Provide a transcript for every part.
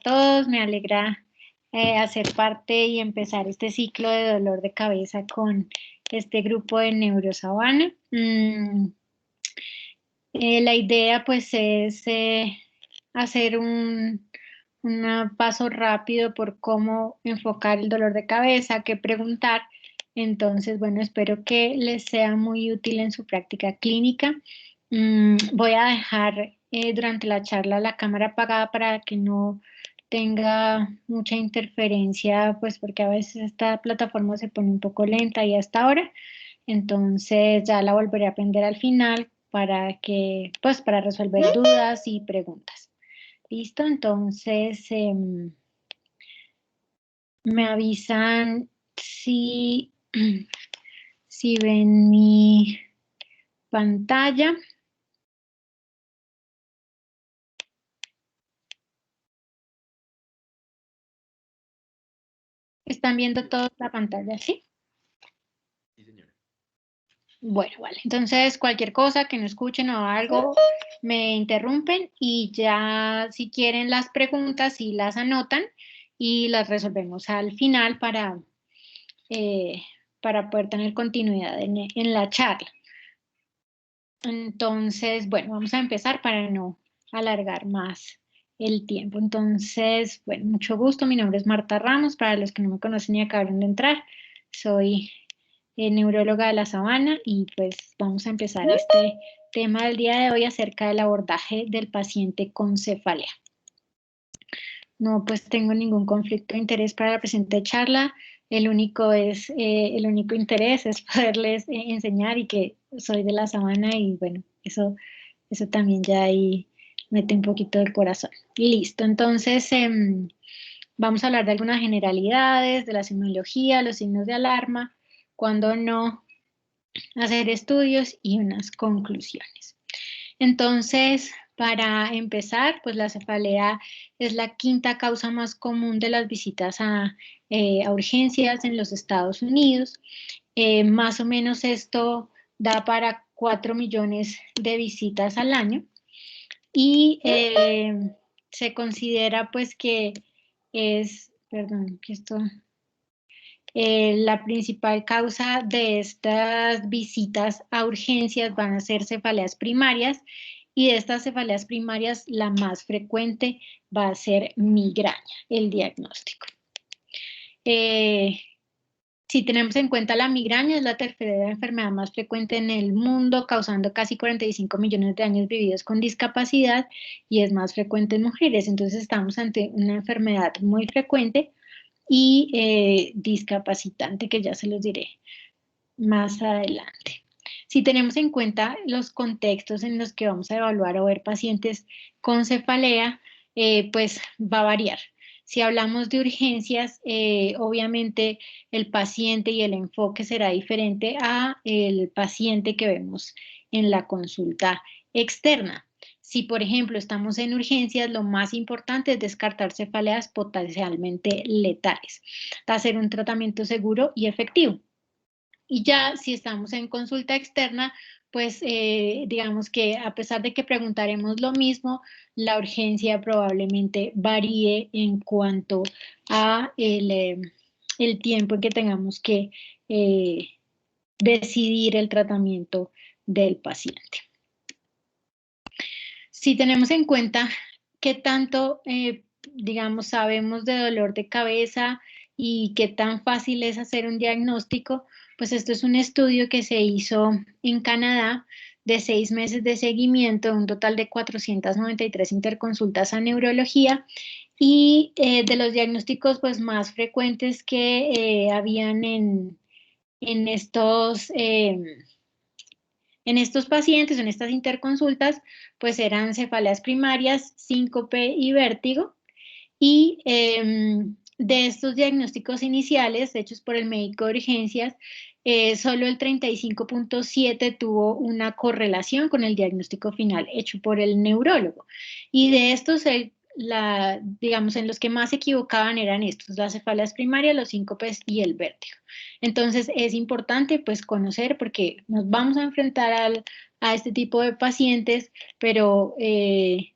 todos. Me alegra hacer parte y empezar este ciclo de dolor de cabeza con este grupo de Neurosabana. La idea pues es hacer un paso rápido por cómo enfocar el dolor de cabeza, qué preguntar. Entonces, bueno, espero que les sea muy útil en su práctica clínica. Voy a dejar durante la charla la cámara apagada para que no tenga mucha interferencia, pues porque a veces esta plataforma se pone un poco lenta y hasta ahora. Entonces ya la volveré a aprender al final para que, pues para resolver dudas y preguntas. Listo, entonces me avisan si, si ven mi pantalla. ¿Están viendo toda la pantalla, sí? Sí, señora. Bueno, vale. Entonces, cualquier cosa que no escuchen o algo, me interrumpen y ya si quieren las preguntas, sí las anotan y las resolvemos al final eh, para poder tener continuidad en la charla. Entonces, bueno, vamos a empezar para no alargar más el tiempo. Entonces, bueno, mucho gusto. Mi nombre es Marta Ramos. Para los que no me conocen y acabaron de entrar, soy neuróloga de la Sabana y pues vamos a empezar este tema del día de hoy acerca del abordaje del paciente con cefalea. No, pues tengo ningún conflicto de interés para la presente charla. El único interés es poderles enseñar y que soy de la Sabana y bueno, eso también ya ahí mete un poquito del corazón. Listo, entonces vamos a hablar de algunas generalidades, de la semiología, los signos de alarma, cuando no hacer estudios y unas conclusiones. Entonces, para empezar, pues la cefalea es la quinta causa más común de las visitas a urgencias en los Estados Unidos. Más o menos esto da para 4 millones de visitas al año y se considera pues que perdón, que esto la principal causa de estas visitas a urgencias van a ser cefaleas primarias y de estas cefaleas primarias la más frecuente va a ser migraña, el diagnóstico. Si tenemos en cuenta la migraña, es la tercera enfermedad más frecuente en el mundo, causando casi 45 millones de años vividos con discapacidad y es más frecuente en mujeres. Entonces estamos ante una enfermedad muy frecuente y discapacitante, que ya se los diré más adelante. Si tenemos en cuenta los contextos en los que vamos a evaluar o ver pacientes con cefalea, pues va a variar. Si hablamos de urgencias, obviamente el paciente y el enfoque será diferente a el paciente que vemos en la consulta externa. Si, por ejemplo, estamos en urgencias, lo más importante es descartar cefaleas potencialmente letales, hacer un tratamiento seguro y efectivo. Y ya si estamos en consulta externa, pues digamos que a pesar de que preguntaremos lo mismo, la urgencia probablemente varíe en cuanto a el tiempo en que tengamos que decidir el tratamiento del paciente. Si tenemos en cuenta qué tanto, digamos, sabemos de dolor de cabeza y qué tan fácil es hacer un diagnóstico, pues esto es un estudio que se hizo en Canadá de 6 meses de seguimiento, un total de 493 interconsultas a neurología y de los diagnósticos pues, más frecuentes que habían en estos... en estos pacientes, en estas interconsultas, pues eran cefaleas primarias, síncope y vértigo. Y de estos diagnósticos iniciales hechos por el médico de urgencias, solo el 35.7 tuvo una correlación con el diagnóstico final hecho por el neurólogo. Y de estos, digamos, en los que más se equivocaban eran estos, las cefaleas primarias, los síncopes y el vértigo. Entonces es importante pues conocer porque nos vamos a enfrentar a este tipo de pacientes, pero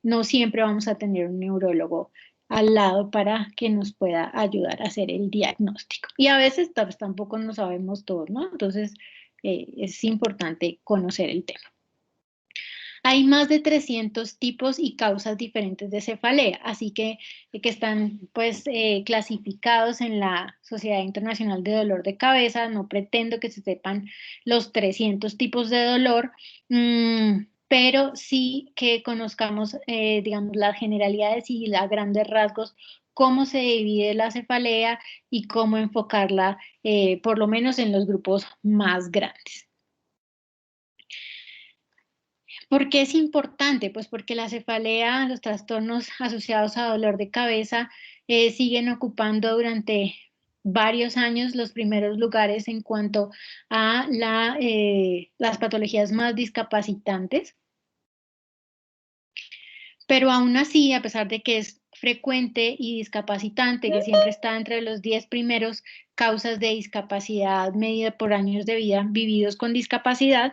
no siempre vamos a tener un neurólogo al lado para que nos pueda ayudar a hacer el diagnóstico. Y a veces tampoco no sabemos todo, ¿no? Entonces es importante conocer el tema. Hay más de 300 tipos y causas diferentes de cefalea, así que están pues clasificados en la Sociedad Internacional de Dolor de Cabeza. No pretendo que se sepan los 300 tipos de dolor, pero sí que conozcamos, digamos, las generalidades y los grandes rasgos, cómo se divide la cefalea y cómo enfocarla, por lo menos en los grupos más grandes. ¿Por qué es importante? Pues porque la cefalea, los trastornos asociados a dolor de cabeza, siguen ocupando durante varios años los primeros lugares en cuanto a las patologías más discapacitantes. Pero aún así, a pesar de que es frecuente y discapacitante, que siempre está entre los 10 primeros causas de discapacidad medida por años de vida vividos con discapacidad,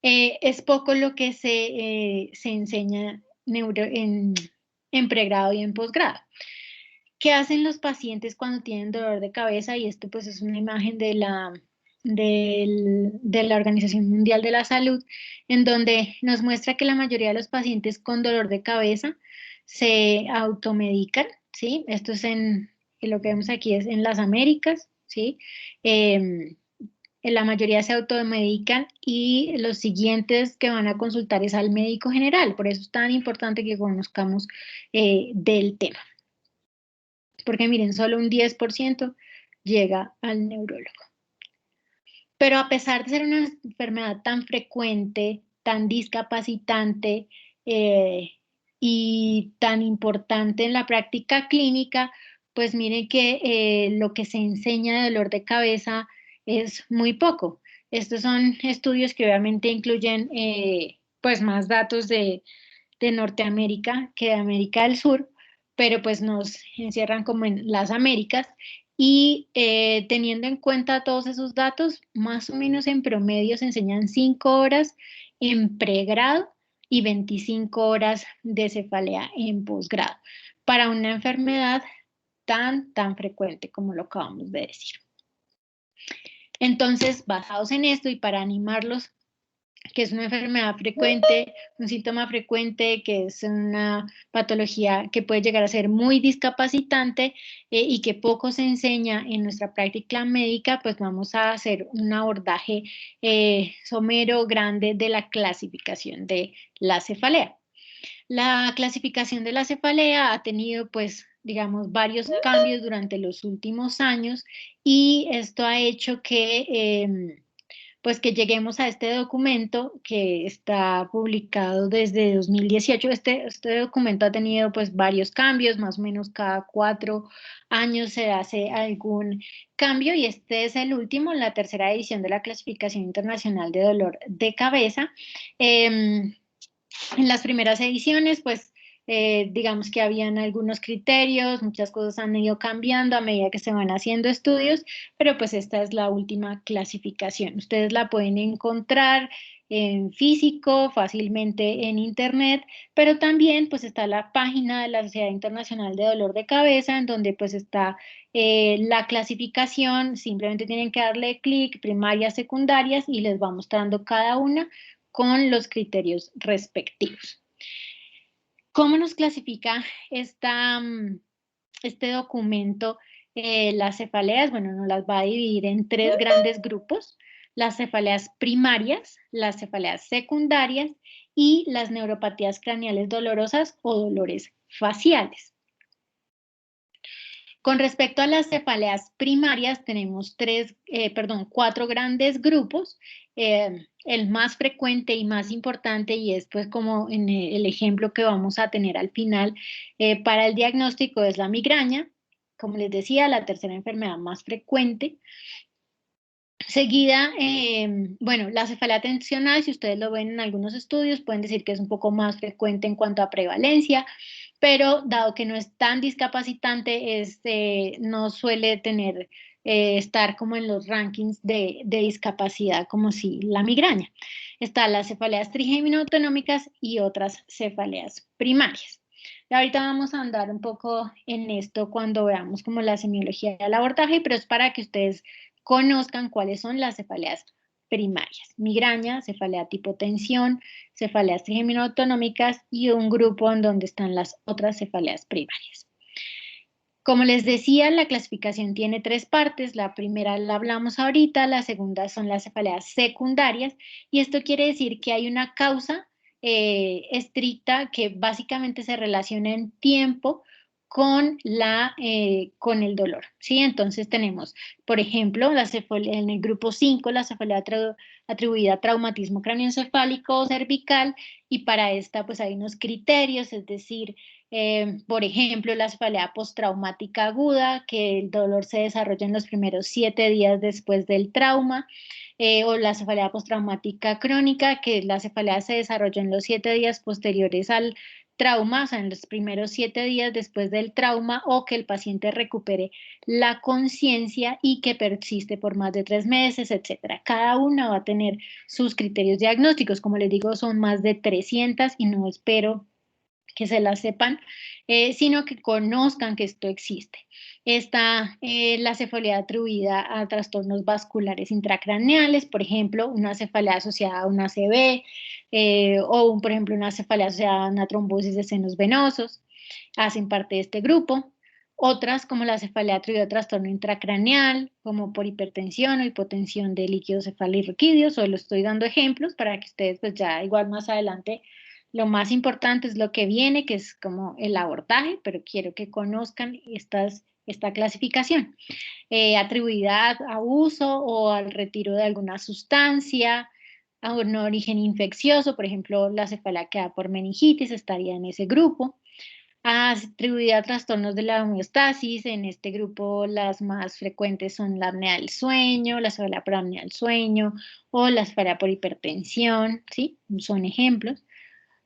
es poco lo que se enseña en pregrado y en posgrado. ¿Qué hacen los pacientes cuando tienen dolor de cabeza? Y esto pues es una imagen de la Organización Mundial de la Salud, en donde nos muestra que la mayoría de los pacientes con dolor de cabeza se automedican, ¿sí? Esto es lo que vemos aquí es en las Américas, ¿sí? La mayoría se automedican y los siguientes que van a consultar es al médico general. Por eso es tan importante que conozcamos del tema. Porque miren, solo un 10% llega al neurólogo. Pero a pesar de ser una enfermedad tan frecuente, tan discapacitante y tan importante en la práctica clínica, pues miren que lo que se enseña de dolor de cabeza es muy poco. Estos son estudios que obviamente incluyen pues más datos de Norteamérica que de América del Sur, pero pues nos encierran como en las Américas y teniendo en cuenta todos esos datos, más o menos en promedio se enseñan 5 horas en pregrado y 25 horas de cefalea en posgrado para una enfermedad tan frecuente como lo acabamos de decir. Entonces, basados en esto y para animarlos, que es una enfermedad frecuente, un síntoma frecuente, que es una patología que puede llegar a ser muy discapacitante y que poco se enseña en nuestra práctica médica, pues vamos a hacer un abordaje somero, grande de la clasificación de la cefalea. La clasificación de la cefalea ha tenido, pues, digamos, varios cambios durante los últimos años y esto ha hecho que pues que lleguemos a este documento que está publicado desde 2018. Este documento ha tenido pues varios cambios, más o menos cada 4 años se hace algún cambio y este es el último, la tercera edición de la Clasificación Internacional de Dolor de Cabeza. En las primeras ediciones, pues, digamos que habían algunos criterios, muchas cosas han ido cambiando a medida que se van haciendo estudios, pero pues esta es la última clasificación. Ustedes la pueden encontrar en físico, fácilmente en internet, pero también pues está la página de la Sociedad Internacional de Dolor de Cabeza, en donde pues está la clasificación. Simplemente tienen que darle clic, primarias, secundarias, y les va mostrando cada una con los criterios respectivos. ¿Cómo nos clasifica este documento las cefaleas? Bueno, nos las va a dividir en 3 grandes grupos: las cefaleas primarias, las cefaleas secundarias y las neuropatías craneales dolorosas o dolores faciales. Con respecto a las cefaleas primarias, tenemos 4 grandes grupos. El más frecuente y más importante, y es pues como en el ejemplo que vamos a tener al final para el diagnóstico, es la migraña. Como les decía, la tercera enfermedad más frecuente. Seguida, bueno, la cefalea tensional, si ustedes lo ven en algunos estudios, pueden decir que es un poco más frecuente en cuanto a prevalencia, pero dado que no es tan discapacitante, no suele estar como en los rankings de discapacidad como si la migraña. Están las cefaleas trigeminoautonómicas y otras cefaleas primarias. Y ahorita vamos a andar un poco en esto cuando veamos como la semiología del abordaje, pero es para que ustedes conozcan cuáles son las cefaleas primarias: migraña, cefalea tipo tensión, cefaleas trigémino-autonómicas y un grupo en donde están las otras cefaleas primarias. Como les decía, la clasificación tiene tres partes. La primera la hablamos ahorita, la segunda son las cefaleas secundarias, y esto quiere decir que hay una causa estricta que básicamente se relaciona en tiempo con con el dolor, ¿sí? Entonces tenemos, por ejemplo, en el grupo 5, la cefalea atribuida a traumatismo craneoencefálico o cervical, y para esta pues hay unos criterios, es decir, por ejemplo, la cefalea postraumática aguda, que el dolor se desarrolla en los primeros 7 días después del trauma, o la cefalea postraumática crónica, que la cefalea se desarrolla en los 7 días posteriores al trauma, o sea, en los primeros 7 días después del trauma, o que el paciente recupere la conciencia y que persiste por más de 3 meses, etcétera. Cada una va a tener sus criterios diagnósticos. Como les digo, son más de 300 y no espero que se la sepan, sino que conozcan que esto existe. Está la cefalea atribuida a trastornos vasculares intracraneales, por ejemplo, una cefalea asociada a una ACV, por ejemplo, una cefalea asociada a una trombosis de senos venosos, hacen parte de este grupo. Otras, como la cefalea atribuida a trastorno intracraneal, como por hipertensión o hipotensión de líquidos cefalorraquídeos, solo estoy dando ejemplos para que ustedes pues ya igual más adelante. Lo más importante es lo que viene, que es como el abordaje, pero quiero que conozcan esta clasificación. Atribuida a uso o al retiro de alguna sustancia, a un origen infeccioso, por ejemplo, la cefalea que da por meningitis estaría en ese grupo. Atribuida a trastornos de la homeostasis, en este grupo las más frecuentes son la apnea del sueño, la cefalea por apnea del sueño o la cefalea por hipertensión, ¿sí? Son ejemplos.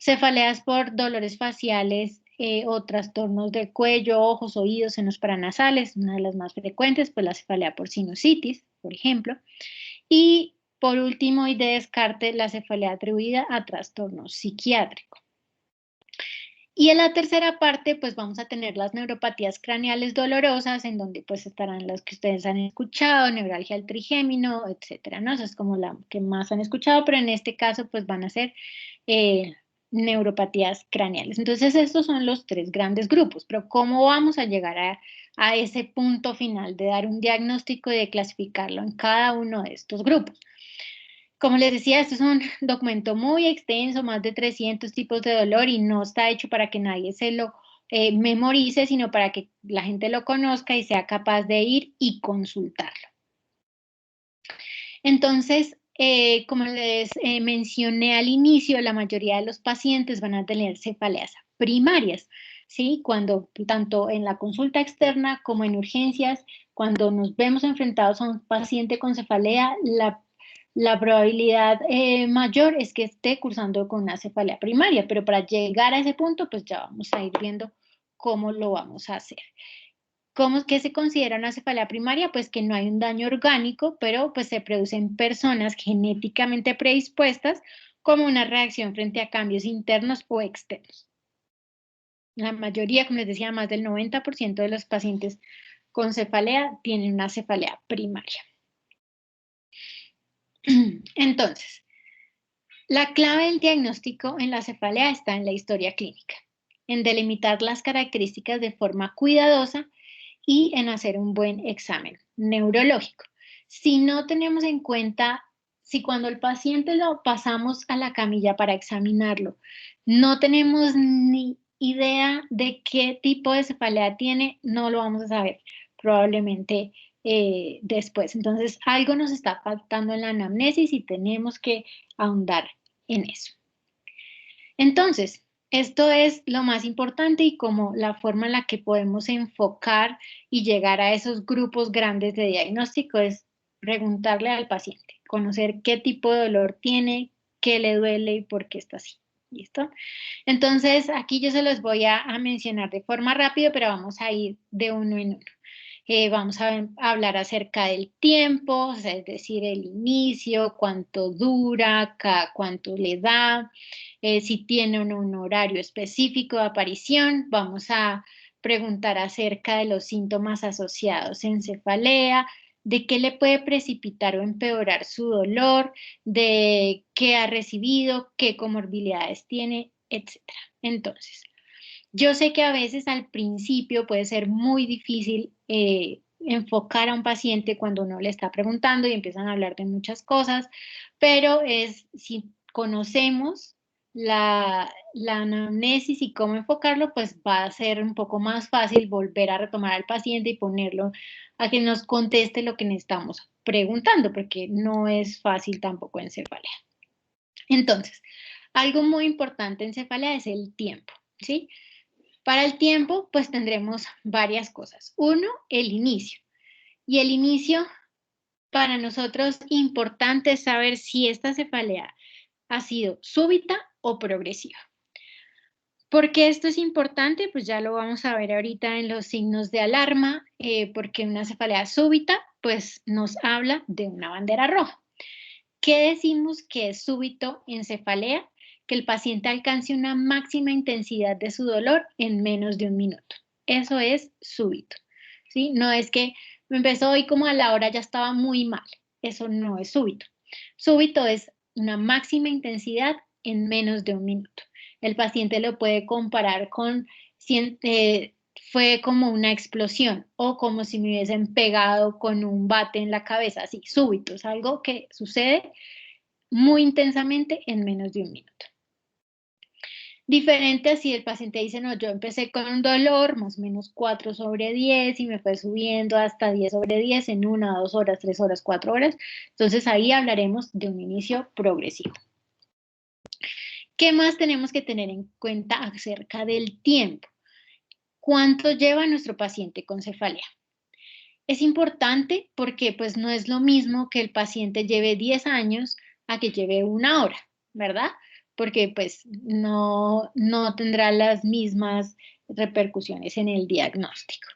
Cefaleas por dolores faciales o trastornos del cuello, ojos, oídos, senos paranasales, una de las más frecuentes, pues la cefalea por sinusitis, por ejemplo. Y por último, y de descarte, la cefalea atribuida a trastornos psiquiátricos. Y en la tercera parte, pues vamos a tener las neuropatías craneales dolorosas, en donde pues estarán las que ustedes han escuchado, neuralgia del trigémino, etcétera, ¿no? Esa es como la que más han escuchado, pero en este caso pues van a ser neuropatías craneales. Entonces estos son los tres grandes grupos, pero ¿cómo vamos a llegar a ese punto final de dar un diagnóstico y de clasificarlo en cada uno de estos grupos? Como les decía, este es un documento muy extenso, más de 300 tipos de dolor, y no está hecho para que nadie se lo memorice, sino para que la gente lo conozca y sea capaz de ir y consultarlo. Entonces, como les mencioné al inicio, la mayoría de los pacientes van a tener cefaleas primarias, ¿sí? Cuando tanto en la consulta externa como en urgencias, cuando nos vemos enfrentados a un paciente con cefalea, la probabilidad mayor es que esté cursando con una cefalea primaria, pero para llegar a ese punto, pues ya vamos a ir viendo cómo lo vamos a hacer. ¿Qué se considera una cefalea primaria? Pues que no hay un daño orgánico, pero pues se producen personas genéticamente predispuestas como una reacción frente a cambios internos o externos. La mayoría, como les decía, más del 90% de los pacientes con cefalea tienen una cefalea primaria. Entonces, la clave del diagnóstico en la cefalea está en la historia clínica, en delimitar las características de forma cuidadosa y en hacer un buen examen neurológico. Si no tenemos en cuenta, si cuando el paciente lo pasamos a la camilla para examinarlo, no tenemos ni idea de qué tipo de cefalea tiene, no lo vamos a saber probablemente después. Entonces, algo nos está faltando en la anamnesis y tenemos que ahondar en eso. Entonces, esto es lo más importante y como la forma en la que podemos enfocar y llegar a esos grupos grandes de diagnóstico es preguntarle al paciente, conocer qué tipo de dolor tiene, qué le duele y por qué está así. ¿Listo? Entonces, aquí yo se los voy a mencionar de forma rápida, pero vamos a ir de uno en uno. Vamos a hablar acerca del tiempo, es decir, el inicio, cuánto dura, cuánto le da, si tiene o no un horario específico de aparición. Vamos a preguntar acerca de los síntomas asociados en cefalea, de qué le puede precipitar o empeorar su dolor, de qué ha recibido, qué comorbilidades tiene, etc. Entonces, yo sé que a veces al principio puede ser muy difícil enfocar a un paciente cuando uno le está preguntando y empiezan a hablar de muchas cosas, pero si conocemos la anamnesis y cómo enfocarlo, pues va a ser un poco más fácil volver a retomar al paciente y ponerlo a que nos conteste lo que necesitamos preguntando, porque no es fácil tampoco en cefalea. Entonces, algo muy importante en cefalea es el tiempo, ¿sí? Para el tiempo, pues tendremos varias cosas. Uno, el inicio. Y el inicio, para nosotros, importante es saber si esta cefalea ha sido súbita o progresiva. ¿Por qué esto es importante? Pues ya lo vamos a ver ahorita en los signos de alarma, porque una cefalea súbita, pues nos habla de una bandera roja. ¿Qué decimos que es súbito en cefalea? Que el paciente alcance una máxima intensidad de su dolor en menos de un minuto. Eso es súbito, ¿sí? No es que me empezó y como a la hora ya estaba muy mal. Eso no es súbito. Súbito es una máxima intensidad en menos de un minuto. El paciente lo puede comparar con fue como una explosión o como si me hubiesen pegado con un bate en la cabeza, así, súbito, es algo que sucede muy intensamente en menos de un minuto. Diferente así el paciente dice, no, yo empecé con un dolor más o menos 4/10 y me fue subiendo hasta 10/10 en 1, 2 horas, 3 horas, 4 horas. Entonces ahí hablaremos de un inicio progresivo. ¿Qué más tenemos que tener en cuenta acerca del tiempo? ¿Cuánto lleva nuestro paciente con cefalea? Es importante porque pues no es lo mismo que el paciente lleve 10 años a que lleve 1 hora, ¿verdad? Porque pues no tendrá las mismas repercusiones en el diagnóstico.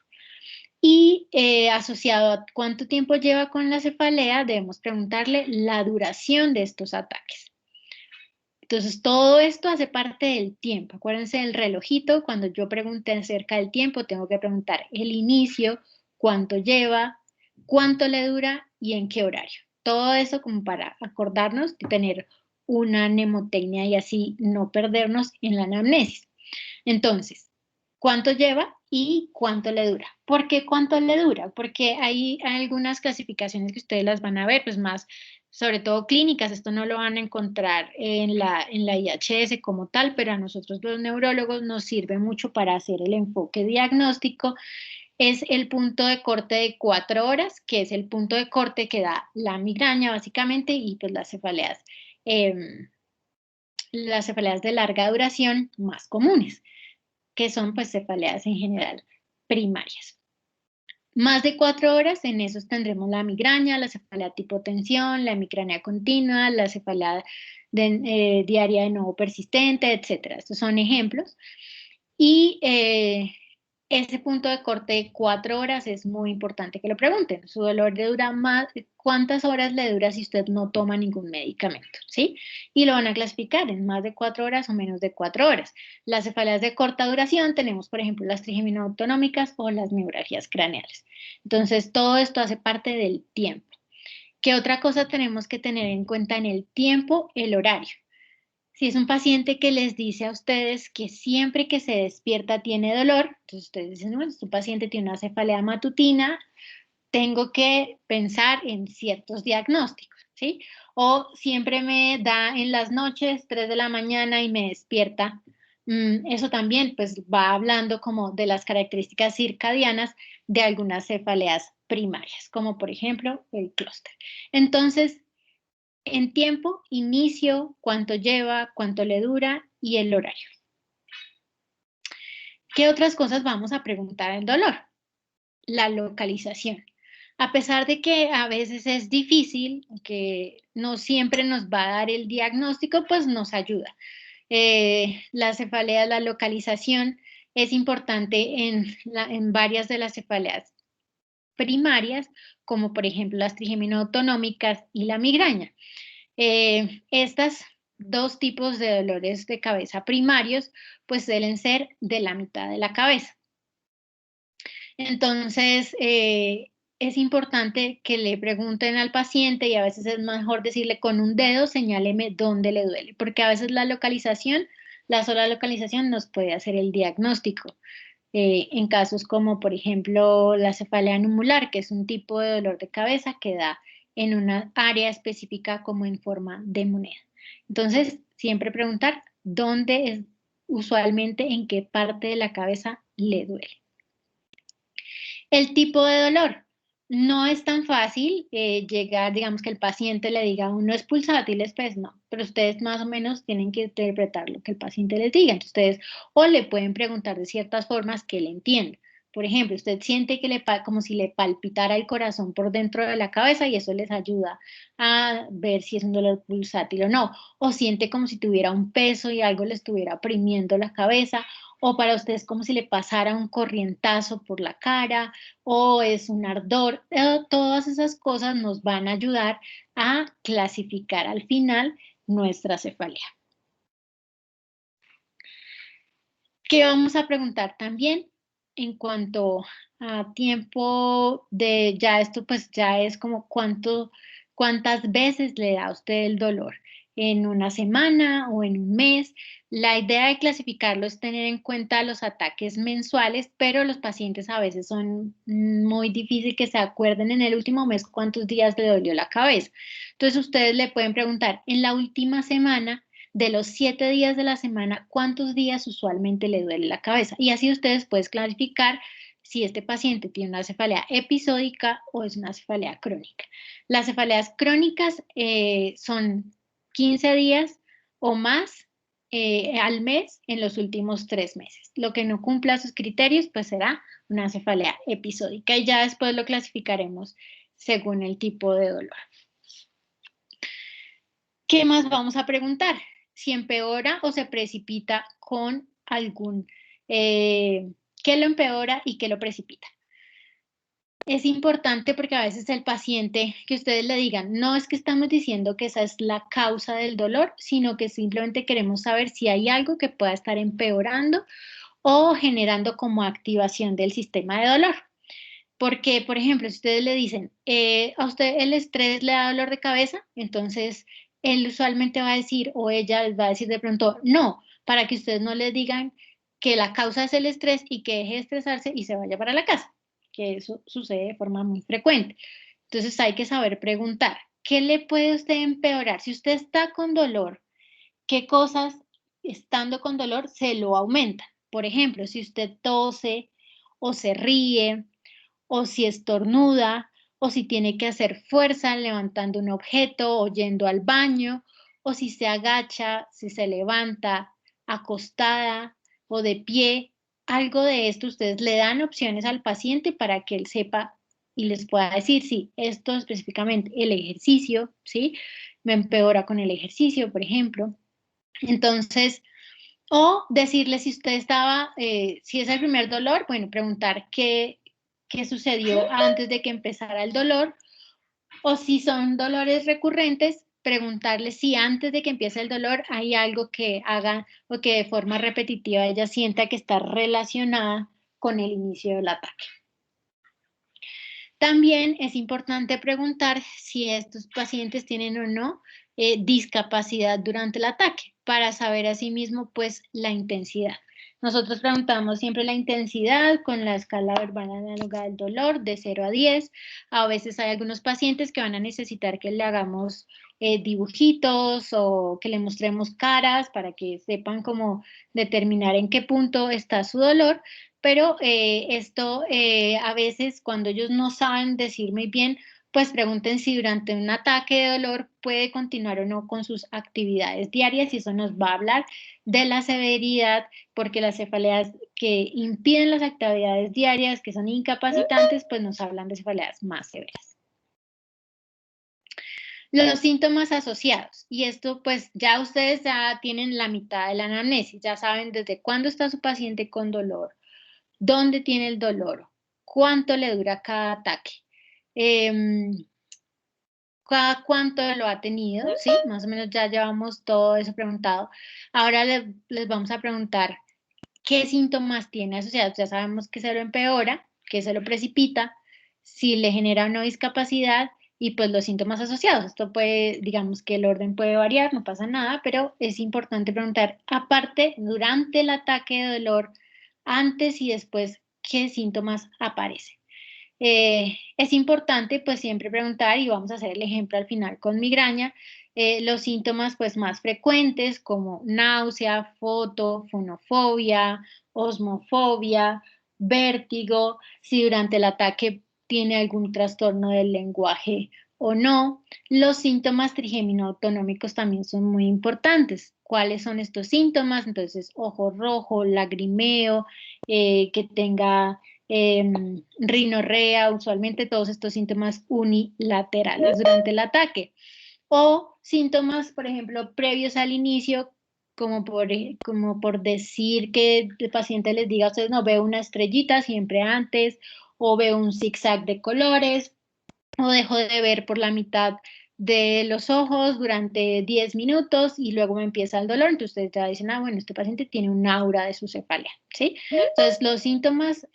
Y asociado a cuánto tiempo lleva con la cefalea, debemos preguntarle la duración de estos ataques. Entonces, todo esto hace parte del tiempo. Acuérdense del relojito, cuando yo pregunté acerca del tiempo, tengo que preguntar el inicio, cuánto lleva, cuánto le dura y en qué horario. Todo eso como para acordarnos de tener una mnemotecnia y así no perdernos en la anamnesis. Entonces, ¿cuánto lleva y cuánto le dura? ¿Por qué cuánto le dura? Porque hay algunas clasificaciones que ustedes las van a ver, pues más, sobre todo clínicas, esto no lo van a encontrar en la IHS como tal, pero a nosotros los neurólogos nos sirve mucho para hacer el enfoque diagnóstico. Es el punto de corte de 4 horas, que es el punto de corte que da la migraña básicamente y pues las cefaleas de larga duración más comunes, que son pues cefaleas en general primarias. Más de 4 horas, en esos tendremos la migraña, la cefalea tipo tensión, la hemicrania continua, la cefalea diaria de nuevo persistente, etc. Estos son ejemplos. Y ese punto de corte de 4 horas es muy importante que lo pregunten. Su dolor le dura más, ¿cuántas horas le dura si usted no toma ningún medicamento? ¿Sí? Y lo van a clasificar en más de 4 horas o menos de 4 horas. Las cefaleas de corta duración tenemos, por ejemplo, las trigeminoautonómicas o las neuralgias craneales. Entonces, todo esto hace parte del tiempo. ¿Qué otra cosa tenemos que tener en cuenta en el tiempo? El horario. Si es un paciente que les dice a ustedes que siempre que se despierta tiene dolor, entonces ustedes dicen, bueno, tu paciente tiene una cefalea matutina, tengo que pensar en ciertos diagnósticos, ¿sí? O siempre me da en las noches, 3 de la mañana y me despierta. Eso también pues va hablando como de las características circadianas de algunas cefaleas primarias, como por ejemplo el clúster. Entonces, en tiempo, inicio, cuánto lleva, cuánto le dura y el horario. ¿Qué otras cosas vamos a preguntar en dolor? La localización. A pesar de que a veces es difícil, que no siempre nos va a dar el diagnóstico, pues nos ayuda. La cefalea, la localización es importante en varias de las cefaleas primarias, como por ejemplo las trigeminoautonómicas y la migraña. Estas dos tipos de dolores de cabeza primarios, pues suelen ser de la mitad de la cabeza. Entonces, es importante que le pregunten al paciente y a veces es mejor decirle con un dedo, señáleme dónde le duele, porque a veces la sola localización nos puede hacer el diagnóstico. En casos como, por ejemplo, la cefalea numular, que es un tipo de dolor de cabeza que da en una área específica como en forma de moneda. Entonces, siempre preguntar dónde es usualmente, en qué parte de la cabeza le duele. El tipo de dolor. No es tan fácil llegar, digamos que el paciente le diga, uno es pulsátiles, pues no, pero ustedes más o menos tienen que interpretar lo que el paciente les diga. Entonces, ustedes o le pueden preguntar de ciertas formas que él entienda. Por ejemplo, usted siente que como si le palpitara el corazón por dentro de la cabeza y eso les ayuda a ver si es un dolor pulsátil o no. O siente como si tuviera un peso y algo le estuviera oprimiendo la cabeza. O para ustedes como si le pasara un corrientazo por la cara o es un ardor. Todas esas cosas nos van a ayudar a clasificar al final nuestra cefalea. ¿Qué vamos a preguntar también en cuanto a tiempo de ya esto pues ya es como cuántas veces le da a usted el dolor? ¿En una semana o en un mes? La idea de clasificarlo es tener en cuenta los ataques mensuales, pero los pacientes a veces son muy difícil que se acuerden en el último mes cuántos días le dolió la cabeza. Entonces ustedes le pueden preguntar en la última semana de los 7 días de la semana, ¿cuántos días usualmente le duele la cabeza? Y así ustedes pueden clarificar si este paciente tiene una cefalea episódica o es una cefalea crónica. Las cefaleas crónicas son 15 días o más al mes en los últimos 3 meses. Lo que no cumpla sus criterios, pues será una cefalea episódica y ya después lo clasificaremos según el tipo de dolor. ¿Qué más vamos a preguntar? Si empeora o se precipita con algún, ¿qué lo empeora y qué lo precipita? Es importante porque a veces el paciente, que ustedes le digan, no es que estamos diciendo que esa es la causa del dolor, sino que simplemente queremos saber si hay algo que pueda estar empeorando o generando como activación del sistema de dolor. Porque, por ejemplo, si ustedes le dicen, a usted el estrés le da dolor de cabeza, entonces él usualmente va a decir, o ella les va a decir de pronto, no, para que ustedes no les digan que la causa es el estrés y que deje de estresarse y se vaya para la casa, que eso sucede de forma muy frecuente. Entonces hay que saber preguntar, ¿qué le puede usted empeorar? Si usted está con dolor, ¿qué cosas estando con dolor se lo aumentan? Por ejemplo, si usted tose o se ríe, o si estornuda, o si tiene que hacer fuerza levantando un objeto o yendo al baño, o si se agacha, si se levanta acostada o de pie. Algo de esto ustedes le dan opciones al paciente para que él sepa y les pueda decir, sí, esto específicamente, el ejercicio, ¿sí? Me empeora con el ejercicio, por ejemplo. Entonces, o decirle si usted estaba, si es el primer dolor, bueno, preguntar qué sucedió antes de que empezara el dolor, o si son dolores recurrentes, preguntarle si antes de que empiece el dolor hay algo que haga o que de forma repetitiva ella sienta que está relacionada con el inicio del ataque. También es importante preguntar si estos pacientes tienen o no discapacidad durante el ataque para saber asimismo pues la intensidad. Nosotros preguntamos siempre la intensidad con la escala verbal análoga del dolor de 0 a 10. A veces hay algunos pacientes que van a necesitar que le hagamos dibujitos o que le mostremos caras para que sepan cómo determinar en qué punto está su dolor. Pero esto a veces cuando ellos no saben decir muy bien, pues pregunten si durante un ataque de dolor puede continuar o no con sus actividades diarias y eso nos va a hablar de la severidad, porque las cefaleas que impiden las actividades diarias, que son incapacitantes, pues nos hablan de cefaleas más severas. Los síntomas asociados, y esto pues ya ustedes ya tienen la mitad de la anamnesis, ya saben desde cuándo está su paciente con dolor, dónde tiene el dolor, cuánto le dura cada ataque. cada cuánto lo ha tenido, ¿sí? Más o menos ya llevamos todo eso preguntado. Ahora les vamos a preguntar qué síntomas tiene asociados. Ya sabemos que se lo empeora, que se lo precipita, si le genera una discapacidad y pues los síntomas asociados. Esto puede, digamos que el orden puede variar, no pasa nada, pero es importante preguntar, aparte, durante el ataque de dolor, antes y después, ¿qué síntomas aparecen? Es importante pues siempre preguntar y vamos a hacer el ejemplo al final con migraña, los síntomas pues más frecuentes como náusea, fonofobia, osmofobia, vértigo, si durante el ataque tiene algún trastorno del lenguaje o no. Los síntomas trigémino-autonómicos también son muy importantes. ¿Cuáles son estos síntomas? Entonces, ojo rojo, lagrimeo, que tenga rinorrea, usualmente todos estos síntomas unilaterales durante el ataque. O síntomas, por ejemplo, previos al inicio, como por decir que el paciente les diga a ustedes, no, veo una estrellita siempre antes, o veo un zigzag de colores, o dejo de ver por la mitad de los ojos durante 10 minutos y luego me empieza el dolor, entonces ustedes ya dicen, ah, bueno, este paciente tiene un aura de su cefalea, ¿sí? Entonces, los síntomas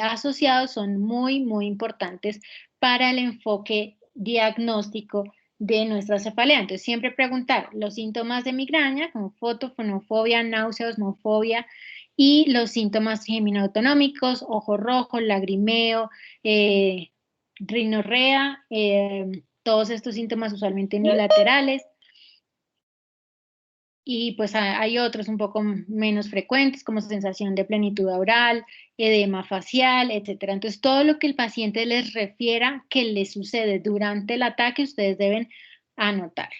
asociados son muy, muy importantes para el enfoque diagnóstico de nuestra cefalea. Entonces, siempre preguntar los síntomas de migraña, como fotofonofobia, náusea, osmofobia, y los síntomas geminoautonómicos, ojo rojo, lagrimeo, rinorrea, todos estos síntomas usualmente unilaterales. Y pues hay otros un poco menos frecuentes, como sensación de plenitud oral, edema facial, etcétera. Entonces, todo lo que el paciente les refiera que le sucede durante el ataque, ustedes deben anotarlo.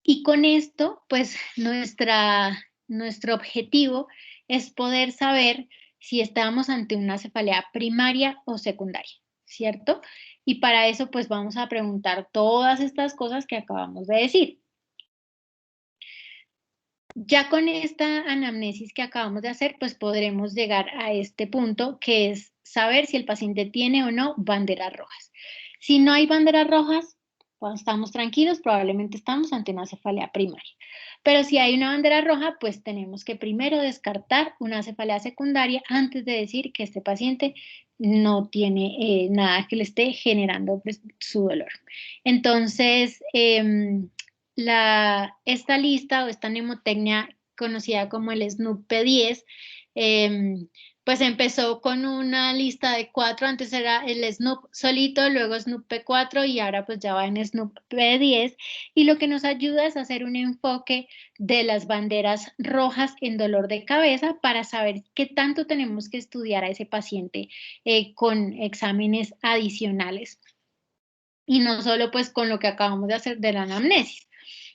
Y con esto, pues nuestro objetivo es poder saber si estamos ante una cefalea primaria o secundaria, ¿cierto? Y para eso, pues vamos a preguntar todas estas cosas que acabamos de decir. Ya con esta anamnesis que acabamos de hacer, pues podremos llegar a este punto, que es saber si el paciente tiene o no banderas rojas. Si no hay banderas rojas, cuando estamos tranquilos, probablemente estamos ante una cefalea primaria. Pero si hay una bandera roja, pues tenemos que primero descartar una cefalea secundaria antes de decir que este paciente no tiene nada que le esté generando pues, su dolor. Entonces, esta lista o esta mnemotecnia conocida como el SNOOP P10, pues empezó con una lista de 4, antes era el SNOOP solito, luego SNOOP P4 y ahora pues ya va en SNOOP P10, y lo que nos ayuda es hacer un enfoque de las banderas rojas en dolor de cabeza para saber qué tanto tenemos que estudiar a ese paciente con exámenes adicionales y no solo pues con lo que acabamos de hacer de la anamnesis.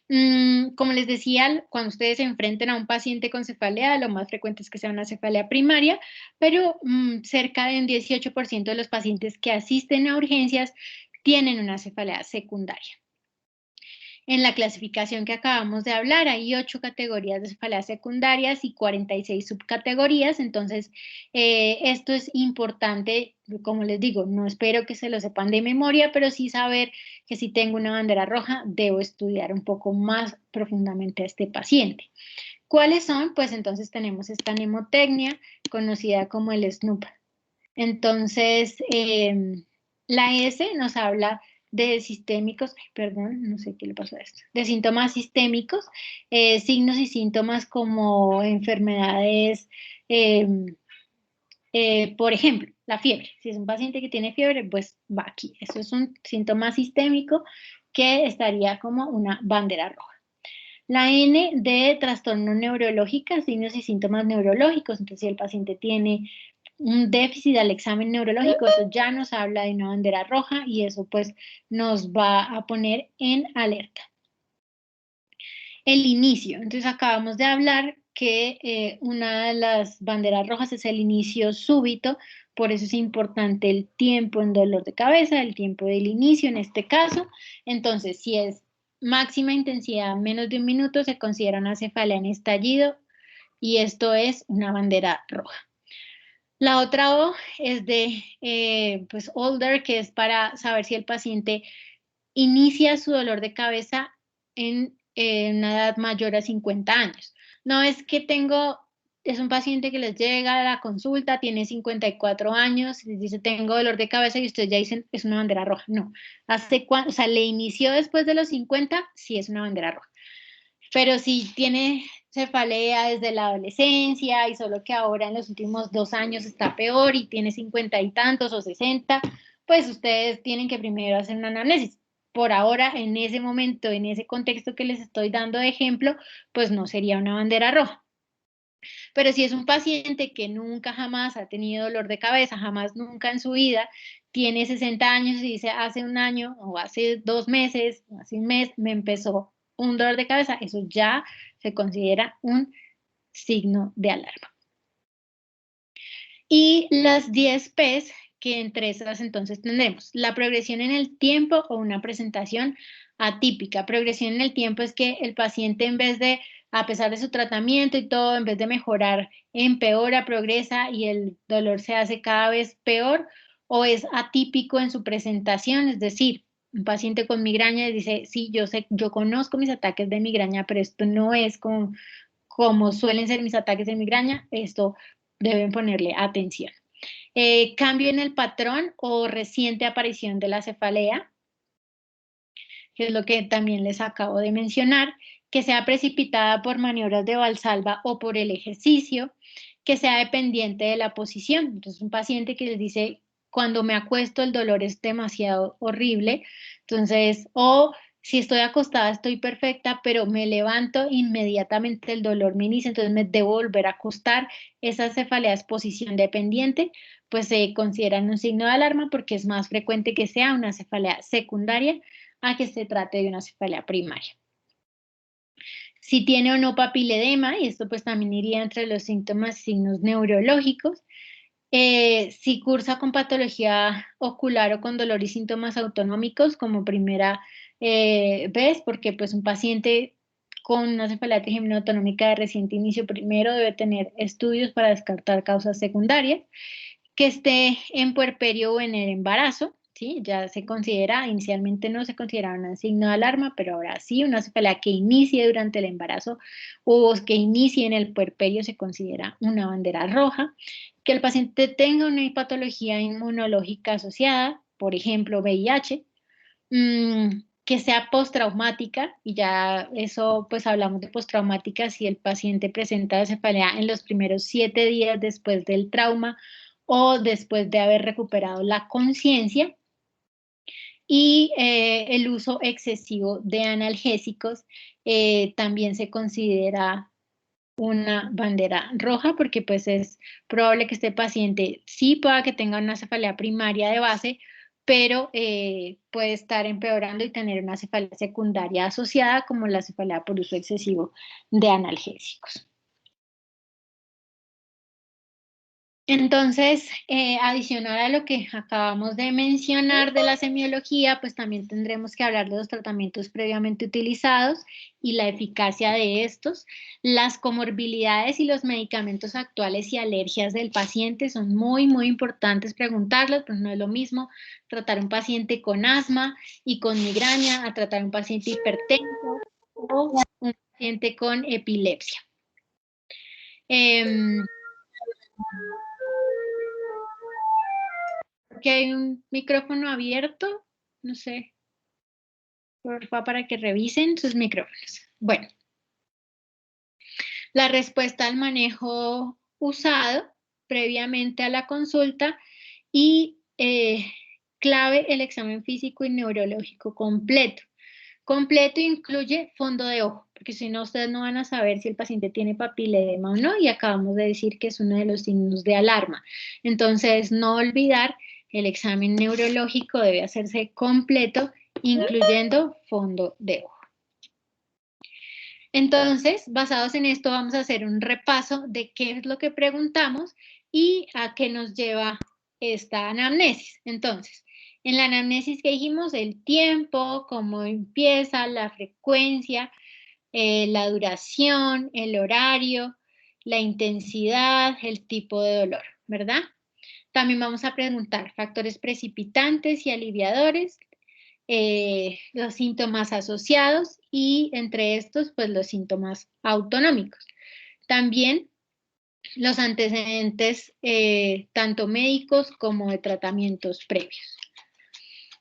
Como les decía, cuando ustedes se enfrenten a un paciente con cefalea, lo más frecuente es que sea una cefalea primaria, pero cerca del 18% de los pacientes que asisten a urgencias tienen una cefalea secundaria. En la clasificación que acabamos de hablar, hay 8 categorías de cefaleas secundarias y 46 subcategorías, entonces esto es importante, como les digo, no espero que se lo sepan de memoria, pero sí saber que si tengo una bandera roja, debo estudiar un poco más profundamente a este paciente. ¿Cuáles son? Pues entonces tenemos esta mnemotecnia conocida como el SNOOP. Entonces, la S nos habla de sistémicos, perdón, no sé qué le pasó a esto, de síntomas sistémicos, signos y síntomas como enfermedades, por ejemplo, la fiebre. Si es un paciente que tiene fiebre, pues va aquí. Eso es un síntoma sistémico que estaría como una bandera roja. La N de trastorno neurológico, signos y síntomas neurológicos. Entonces, si el paciente tiene un déficit al examen neurológico, eso ya nos habla de una bandera roja y eso pues nos va a poner en alerta. El inicio. Entonces, acabamos de hablar que una de las banderas rojas es el inicio súbito, por eso es importante el tiempo en dolor de cabeza, el tiempo del inicio en este caso. Entonces, si es máxima intensidad, menos de 1 minuto, se considera una cefalea en estallido y esto es una bandera roja. La otra O es de pues older, que es para saber si el paciente inicia su dolor de cabeza en una edad mayor a 50 años. No es que es un paciente que les llega a la consulta, tiene 54 años, les dice tengo dolor de cabeza y ustedes ya dicen es una bandera roja. No, o sea, le inició después de los 50, sí es una bandera roja. Pero si tiene cefalea desde la adolescencia y solo que ahora en los últimos 2 años está peor y tiene 50 y tantos o 60, pues ustedes tienen que primero hacer una anamnesis. Por ahora, en ese momento, en ese contexto que les estoy dando de ejemplo, pues no sería una bandera roja. Pero si es un paciente que nunca jamás ha tenido dolor de cabeza, jamás nunca en su vida, tiene 60 años y dice hace un año o hace 2 meses, o hace un mes me empezó un dolor de cabeza, eso ya se considera un signo de alarma. Y las 10 P's, que entre esas entonces tendremos la progresión en el tiempo o una presentación atípica. Progresión en el tiempo es que el paciente en vez de, a pesar de su tratamiento y todo, en vez de mejorar, empeora, progresa y el dolor se hace cada vez peor, o es atípico en su presentación, es decir, un paciente con migraña dice, sí, yo sé, yo conozco mis ataques de migraña, pero esto no es como suelen ser mis ataques de migraña, esto deben ponerle atención. Cambio en el patrón o reciente aparición de la cefalea, que es lo que también les acabo de mencionar, que sea precipitada por maniobras de Valsalva o por el ejercicio, que sea dependiente de la posición. Entonces, un paciente que les dice, cuando me acuesto el dolor es demasiado horrible, entonces, o si estoy acostada estoy perfecta, pero me levanto inmediatamente el dolor me inicia, entonces me debo volver a acostar. Esa cefalea es posición dependiente, pues se consideran un signo de alarma porque es más frecuente que sea una cefalea secundaria a que se trate de una cefalea primaria. Si tiene o no papiledema, y esto pues también iría entre los síntomas y signos neurológicos. Si cursa con patología ocular o con dolor y síntomas autonómicos como primera vez, porque pues un paciente con una cefalea trigémina autonómica de reciente inicio primero debe tener estudios para descartar causas secundarias, que esté en puerperio o en el embarazo, ¿sí? Ya se considera, inicialmente no se consideraba un signo de alarma, pero ahora sí, una cefalea que inicie durante el embarazo o que inicie en el puerperio se considera una bandera roja. Que el paciente tenga una patología inmunológica asociada, por ejemplo, VIH, que sea postraumática, y ya eso, pues hablamos de postraumática si el paciente presenta cefalea en los primeros 7 días después del trauma o después de haber recuperado la conciencia, y el uso excesivo de analgésicos también se considera una bandera roja porque pues es probable que este paciente sí pueda que tenga una cefalea primaria de base, pero puede estar empeorando y tener una cefalea secundaria asociada como la cefalea por uso excesivo de analgésicos. Entonces, adicional a lo que acabamos de mencionar de la semiología, pues también tendremos que hablar de los tratamientos previamente utilizados y la eficacia de estos. Las comorbilidades y los medicamentos actuales y alergias del paciente son muy, muy importantes preguntarlos, pues no es lo mismo tratar a un paciente con asma y con migraña a tratar a un paciente hipertenso o un paciente con epilepsia. Que hay un micrófono abierto, no sé, porfa, para que revisen sus micrófonos. Bueno, la respuesta al manejo usado previamente a la consulta y clave el examen físico y neurológico completo. Completo incluye fondo de ojo, porque si no, ustedes no van a saber si el paciente tiene papiledema o no, y acabamos de decir que es uno de los signos de alarma. Entonces, no olvidar, el examen neurológico debe hacerse completo, incluyendo fondo de ojo. Entonces, basados en esto, vamos a hacer un repaso de qué es lo que preguntamos y a qué nos lleva esta anamnesis. Entonces, en la anamnesis que dijimos, el tiempo, cómo empieza, la frecuencia, la duración, el horario, la intensidad, el tipo de dolor. ¿verdad? También vamos a preguntar factores precipitantes y aliviadores, los síntomas asociados y entre estos, pues los síntomas autonómicos. También los antecedentes tanto médicos como de tratamientos previos.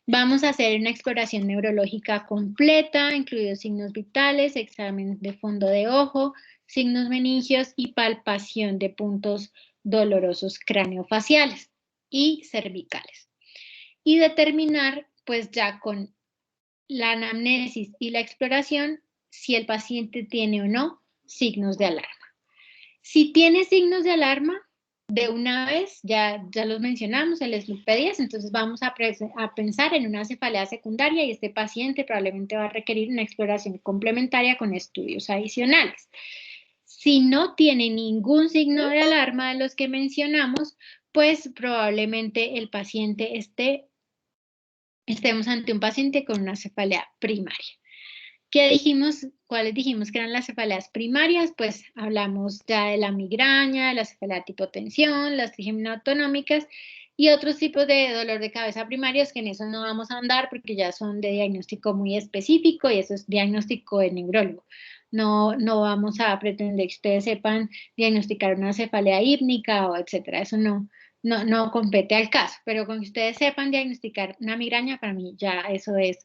Vamos a hacer una exploración neurológica completa, incluidos signos vitales, examen de fondo de ojo, signos meningios y palpación de puntos dolorosos craneofaciales y cervicales. Y determinar, pues ya con la anamnesis y la exploración, si el paciente tiene o no signos de alarma. Si tiene signos de alarma, de una vez, ya los mencionamos, el SLUC-P10, entonces vamos a pensar en una cefalea secundaria y este paciente probablemente va a requerir una exploración complementaria con estudios adicionales. Si no tiene ningún signo de alarma de los que mencionamos, pues probablemente el paciente estemos ante un paciente con una cefalea primaria. ¿Qué dijimos? ¿Cuáles dijimos que eran las cefaleas primarias? Pues hablamos ya de la migraña, de la cefalea tipo tensión, las trigeminoautonómicas y otros tipos de dolor de cabeza primarios, que en eso no vamos a andar porque ya son de diagnóstico muy específico y eso es diagnóstico de neurólogo. No vamos a pretender que ustedes sepan diagnosticar una cefalea hípnica o etcétera. Eso no compete al caso, pero con que ustedes sepan diagnosticar una migraña, para mí ya eso es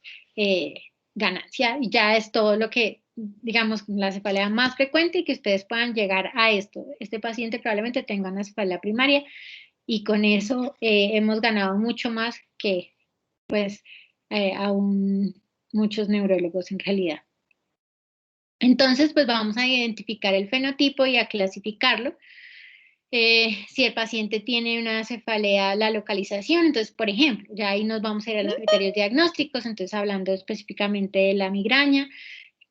ganancia, y ya es todo lo que, digamos, la cefalea más frecuente y que ustedes puedan llegar a esto. Este paciente probablemente tenga una cefalea primaria y con eso hemos ganado mucho más que, pues, aún muchos neurólogos en realidad. Entonces, pues vamos a identificar el fenotipo y a clasificarlo. Si el paciente tiene una cefalea, la localización, entonces, por ejemplo, ya ahí nos vamos a ir a los criterios diagnósticos, entonces hablando específicamente de la migraña,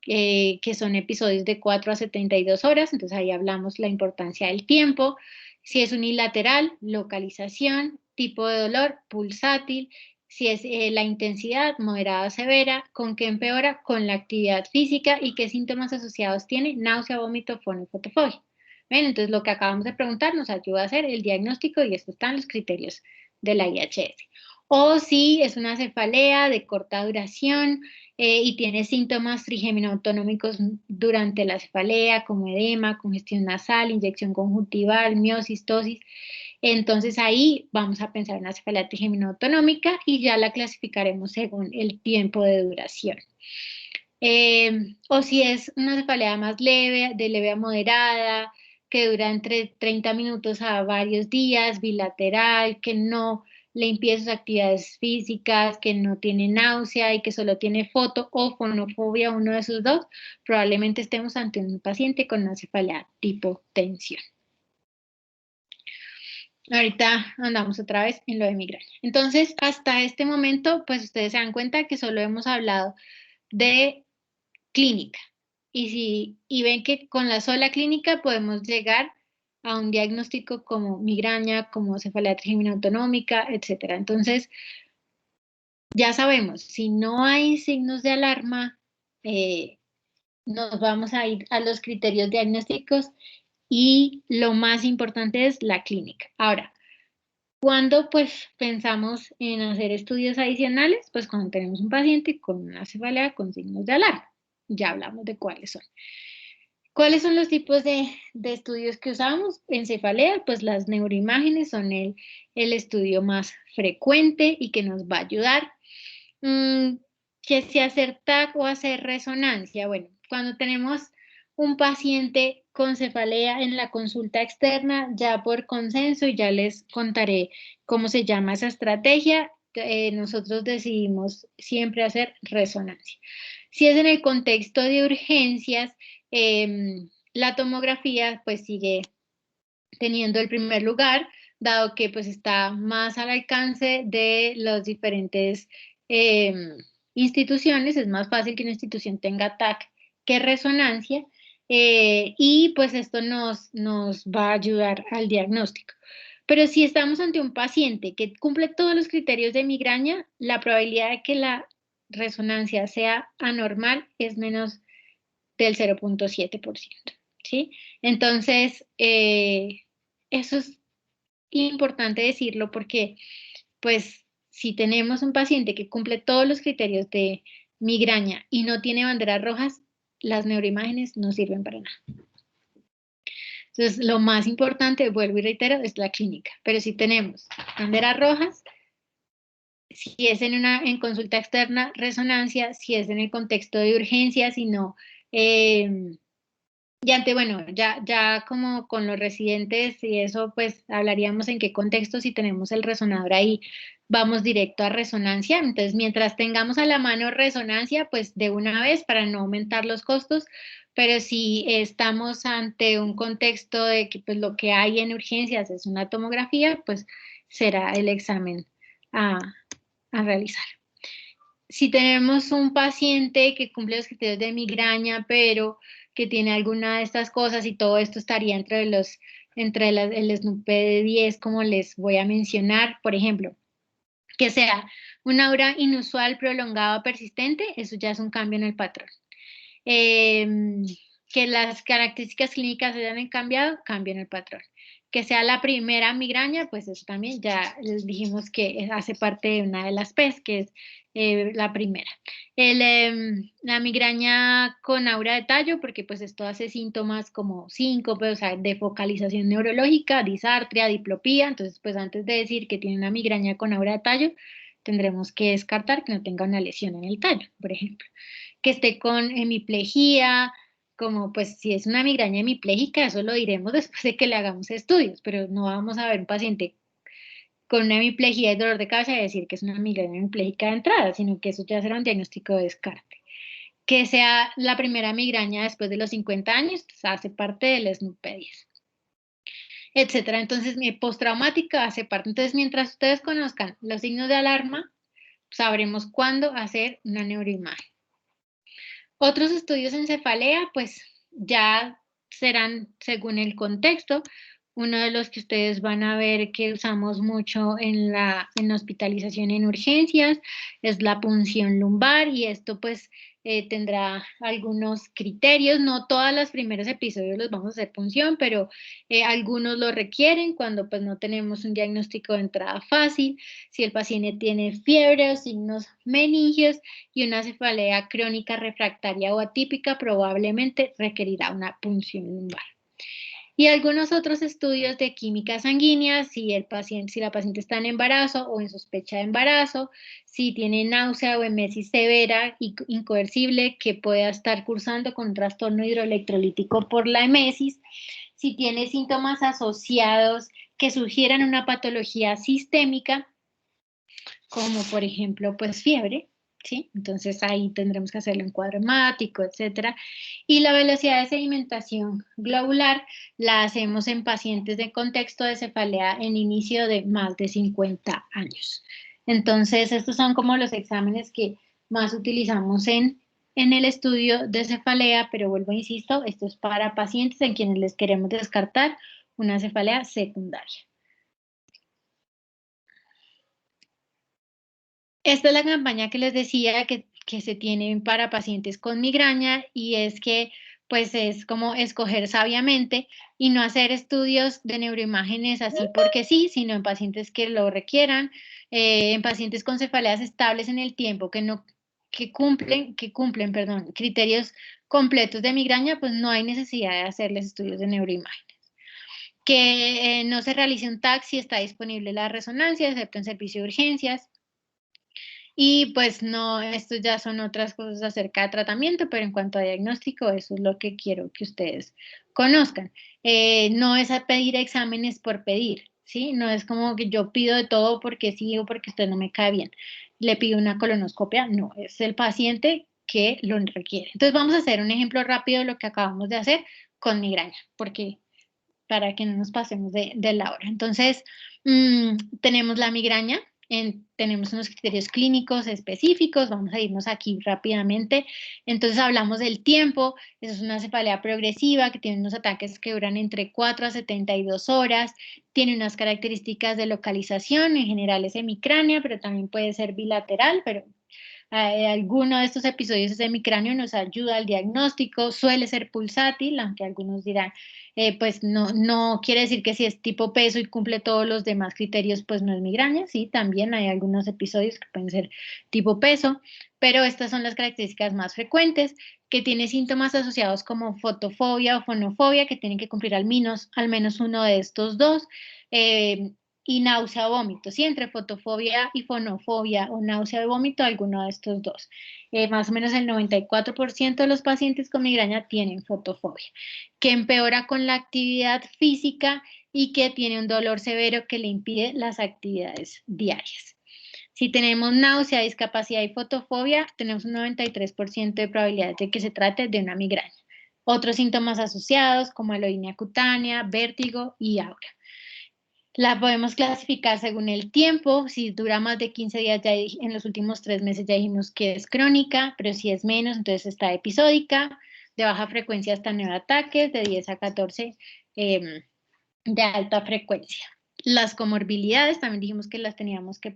que son episodios de 4 a 72 horas, entonces ahí hablamos la importancia del tiempo, si es unilateral, localización, tipo de dolor, pulsátil, si es la intensidad moderada o severa, con qué empeora, con la actividad física y qué síntomas asociados tiene, náusea, vómito, fono y fotofobia. ¿Ven? Entonces lo que acabamos de preguntar nos ayuda a hacer el diagnóstico y estos están los criterios de la IHS. O si es una cefalea de corta duración, y tiene síntomas trigeminoautonómicos durante la cefalea, como edema, congestión nasal, inyección conjuntival, miosis, tosis. Entonces ahí vamos a pensar en una cefalea trigeminoautonómica y ya la clasificaremos según el tiempo de duración. O si es una cefalea más leve, de leve a moderada, que dura entre 30 minutos a varios días, bilateral, que no le impide sus actividades físicas, que no tiene náusea y que solo tiene foto o fonofobia, uno de esos dos, probablemente estemos ante un paciente con una cefalea tipo tensión. Ahorita andamos otra vez en lo de migraña. Entonces, hasta este momento, pues ustedes se dan cuenta que solo hemos hablado de clínica. Y ven que con la sola clínica podemos llegar a un diagnóstico como migraña, como cefalea trigeminoautonómica, etc. Entonces, ya sabemos, si no hay signos de alarma, nos vamos a ir a los criterios diagnósticos y lo más importante es la clínica. Ahora, ¿cuándo pues pensamos en hacer estudios adicionales? Pues cuando tenemos un paciente con una cefalea con signos de alarma. Ya hablamos de cuáles son. ¿Cuáles son los tipos de estudios que usamos en cefalea? Pues las neuroimágenes son el estudio más frecuente y que nos va a ayudar. Que si hacer TAC o hacer resonancia. Bueno, cuando tenemos un paciente con cefalea en la consulta externa, ya por consenso, y ya les contaré cómo se llama esa estrategia, nosotros decidimos siempre hacer resonancia. Si es en el contexto de urgencias, la tomografía pues sigue teniendo el primer lugar, dado que pues está más al alcance de las diferentes instituciones, es más fácil que una institución tenga TAC que resonancia, y pues esto nos va a ayudar al diagnóstico. Pero si estamos ante un paciente que cumple todos los criterios de migraña, la probabilidad de que la resonancia sea anormal es menos del 0.7%, ¿sí? Entonces, eso es importante decirlo porque, pues, si tenemos un paciente que cumple todos los criterios de migraña y no tiene banderas rojas, las neuroimágenes no sirven para nada. Entonces, lo más importante, vuelvo y reitero, es la clínica. Pero si tenemos banderas rojas, si es en consulta externa, resonancia, si es en el contexto de urgencia, si no, bueno, ya como con los residentes y eso, pues hablaríamos en qué contexto, si tenemos el resonador ahí, vamos directo a resonancia. Entonces, mientras tengamos a la mano resonancia, pues de una vez para no aumentar los costos, pero si estamos ante un contexto de que pues lo que hay en urgencias es una tomografía, pues será el examen a realizar. Si tenemos un paciente que cumple los criterios de migraña, pero que tiene alguna de estas cosas y todo esto estaría el SNUPED de 10, como les voy a mencionar, por ejemplo, que sea una aura inusual, prolongada o persistente, eso ya es un cambio en el patrón. Que las características clínicas hayan cambiado, cambio en el patrón. Que sea la primera migraña, pues eso también ya les dijimos que hace parte de una de las PES, que es la primera. La migraña con aura de tallo, porque pues esto hace síntomas como síncope, o sea, de focalización neurológica, disartria, diplopía. Entonces, pues antes de decir que tiene una migraña con aura de tallo, tendremos que descartar que no tenga una lesión en el tallo, por ejemplo. Que esté con hemiplegia, como pues si es una migraña hemipléjica, eso lo diremos después de que le hagamos estudios, pero no vamos a ver un paciente con una hemiplegia y dolor de cabeza y decir que es una migraña hemipléjica de entrada, sino que eso ya será un diagnóstico de descarte. Que sea la primera migraña después de los 50 años, pues hace parte del SNUPED, etcétera. Entonces, mi postraumática hace parte. Entonces, mientras ustedes conozcan los signos de alarma, sabremos cuándo hacer una neuroimagen. Otros estudios en cefalea, pues ya serán según el contexto. Uno de los que ustedes van a ver que usamos mucho en la hospitalización en urgencias es la punción lumbar, y esto pues tendrá algunos criterios. No todos los primeros episodios los vamos a hacer punción, pero algunos lo requieren cuando pues no tenemos un diagnóstico de entrada fácil, si el paciente tiene fiebre o signos meningios y una cefalea crónica refractaria o atípica, probablemente requerirá una punción lumbar. Y algunos otros estudios de química sanguínea, si la paciente está en embarazo o en sospecha de embarazo, si tiene náusea o emesis severa y incoercible que pueda estar cursando con un trastorno hidroelectrolítico por la emesis, si tiene síntomas asociados que sugieran una patología sistémica, como por ejemplo, pues fiebre, ¿sí? Entonces ahí tendremos que hacerlo en cuadro hemático, etcétera. Y la velocidad de sedimentación globular la hacemos en pacientes de contexto de cefalea en inicio de más de 50 años. Entonces, estos son como los exámenes que más utilizamos en el estudio de cefalea, pero vuelvo, insisto, esto es para pacientes en quienes les queremos descartar una cefalea secundaria. Esta es la campaña que les decía que se tiene para pacientes con migraña, y es que pues es como escoger sabiamente y no hacer estudios de neuroimágenes así porque sí, sino en pacientes que lo requieran, en pacientes con cefaleas estables en el tiempo, que cumplen criterios completos de migraña, pues no hay necesidad de hacerles estudios de neuroimágenes. Que no se realice un TAC si está disponible la resonancia, excepto en servicio de urgencias. Y pues no, esto ya son otras cosas acerca de tratamiento, pero en cuanto a diagnóstico, eso es lo que quiero que ustedes conozcan. No es a pedir exámenes por pedir, ¿sí? No es como que yo pido de todo porque sí o porque usted no me cae bien. Le pido una colonoscopia, no, es el paciente que lo requiere. Entonces vamos a hacer un ejemplo rápido de lo que acabamos de hacer con migraña, porque para que no nos pasemos de la hora. Entonces, tenemos la migraña, tenemos unos criterios clínicos específicos, vamos a irnos aquí rápidamente. Entonces hablamos del tiempo, eso es una cefalea progresiva que tiene unos ataques que duran entre 4 a 72 horas, tiene unas características de localización, en general es hemicránea, pero también puede ser bilateral, pero alguno de estos episodios de hemicráneo nos ayuda al diagnóstico, suele ser pulsátil, aunque algunos dirán, pues no quiere decir que si es tipo peso y cumple todos los demás criterios, pues no es migraña, sí, también hay algunos episodios que pueden ser tipo peso, pero estas son las características más frecuentes, que tiene síntomas asociados como fotofobia o fonofobia, que tienen que cumplir al menos uno de estos dos, y náusea o vómito, ¿sí? Entre fotofobia y fonofobia o náusea o vómito, alguno de estos dos. Más o menos el 94% de los pacientes con migraña tienen fotofobia, que empeora con la actividad física y que tiene un dolor severo que le impide las actividades diarias. Si tenemos náusea, discapacidad y fotofobia, tenemos un 93% de probabilidad de que se trate de una migraña. Otros síntomas asociados como aloinia cutánea, vértigo y aura. La podemos clasificar según el tiempo. Si dura más de 15 días, ya en los últimos 3 meses ya dijimos que es crónica, pero si es menos, entonces está episódica, de baja frecuencia hasta 9 ataques, de 10 a 14 de alta frecuencia. Las comorbilidades, también dijimos que las teníamos que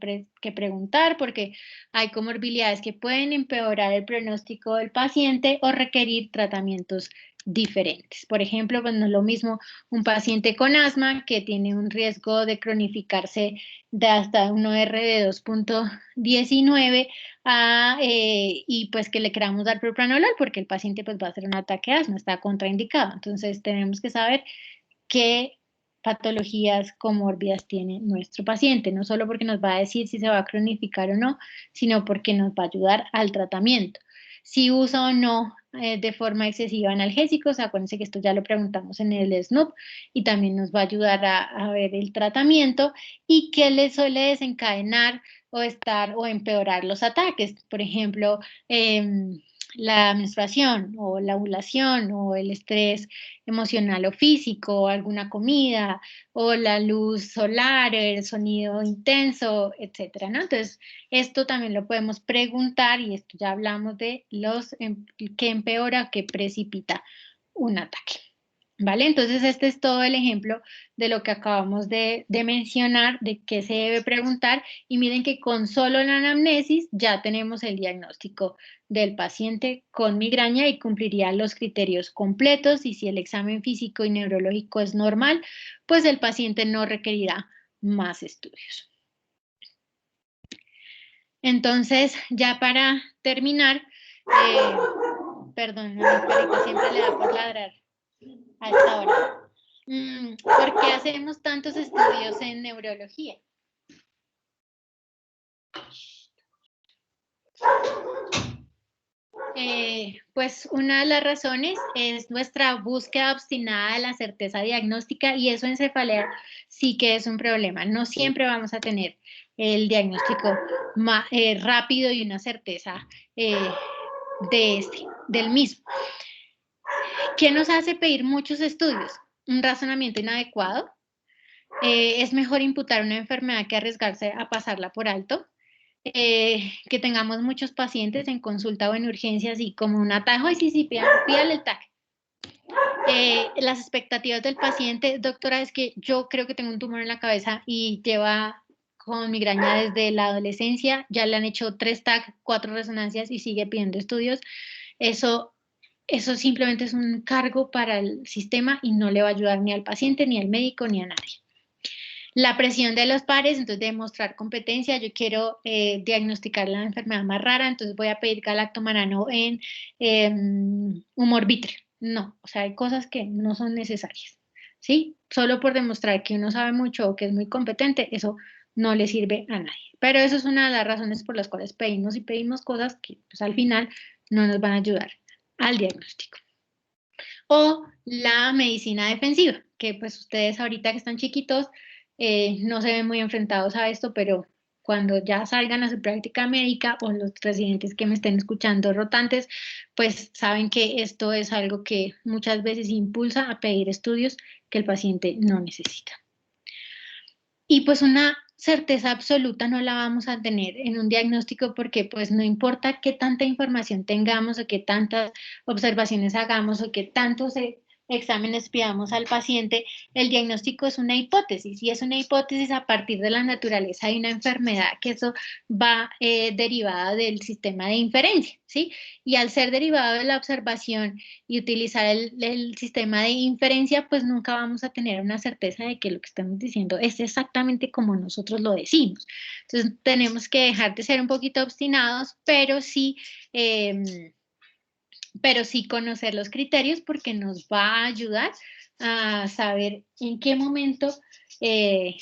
preguntar porque hay comorbilidades que pueden empeorar el pronóstico del paciente o requerir tratamientos diferentes. Por ejemplo, pues no es lo mismo un paciente con asma que tiene un riesgo de cronificarse de hasta un OR de 2.19 y pues que le queramos dar propranolol porque el paciente pues va a hacer un ataque de asma, está contraindicado. Entonces tenemos que saber qué patologías comórbidas tiene nuestro paciente, no solo porque nos va a decir si se va a cronificar o no, sino porque nos va a ayudar al tratamiento. Si usa o no de forma excesiva analgésicos, acuérdense que esto ya lo preguntamos en el SNOOP y también nos va a ayudar a ver el tratamiento y qué le suele desencadenar o empeorar los ataques. Por ejemplo, la menstruación o la ovulación o el estrés emocional o físico, o alguna comida, o la luz solar, el sonido intenso, etcétera, ¿no? Entonces, esto también lo podemos preguntar y esto ya hablamos de los que empeora, que precipita un ataque. ¿Vale? Entonces, este es todo el ejemplo de lo que acabamos de mencionar, de qué se debe preguntar. Y miren que con solo la anamnesis ya tenemos el diagnóstico del paciente con migraña y cumpliría los criterios completos. Y si el examen físico y neurológico es normal, pues el paciente no requerirá más estudios. Entonces, ya para terminar, perdón, a mi perrita siempre le da por ladrar a esta hora. ¿Por qué hacemos tantos estudios en neurología? Pues una de las razones es nuestra búsqueda obstinada de la certeza diagnóstica y eso en cefalea sí que es un problema. No siempre vamos a tener el diagnóstico rápido y una certeza del mismo. ¿Qué nos hace pedir muchos estudios? Un razonamiento inadecuado. Es mejor imputar una enfermedad que arriesgarse a pasarla por alto. Que tengamos muchos pacientes en consulta o en urgencias y como un atajo, y sí, pídale el TAC. Las expectativas del paciente, doctora, es que yo creo que tengo un tumor en la cabeza y lleva con migraña desde la adolescencia, ya le han hecho 3 TAC, 4 resonancias y sigue pidiendo estudios. Eso simplemente es un cargo para el sistema y no le va a ayudar ni al paciente, ni al médico, ni a nadie. La presión de los pares, entonces demostrar competencia. Yo quiero diagnosticar la enfermedad más rara, entonces voy a pedir galactomanano en humor vítreo. No, o sea, hay cosas que no son necesarias, ¿sí? Solo por demostrar que uno sabe mucho o que es muy competente, eso no le sirve a nadie. Pero eso es una de las razones por las cuales pedimos y pedimos cosas que pues, al final no nos van a ayudar al diagnóstico. O la medicina defensiva, que pues ustedes ahorita que están chiquitos, no se ven muy enfrentados a esto, pero cuando ya salgan a su práctica médica o los residentes que me estén escuchando rotantes, pues saben que esto es algo que muchas veces impulsa a pedir estudios que el paciente no necesita. Y pues una certeza absoluta no la vamos a tener en un diagnóstico porque pues no importa qué tanta información tengamos o qué tantas observaciones hagamos o qué tanto exámenes pidamos al paciente, el diagnóstico es una hipótesis y es una hipótesis a partir de la naturaleza de una enfermedad, que eso va derivada del sistema de inferencia, ¿sí? Y al ser derivado de la observación y utilizar el sistema de inferencia, pues nunca vamos a tener una certeza de que lo que estamos diciendo es exactamente como nosotros lo decimos. Entonces tenemos que dejar de ser un poquito obstinados, pero sí conocer los criterios porque nos va a ayudar a saber en qué momento eh,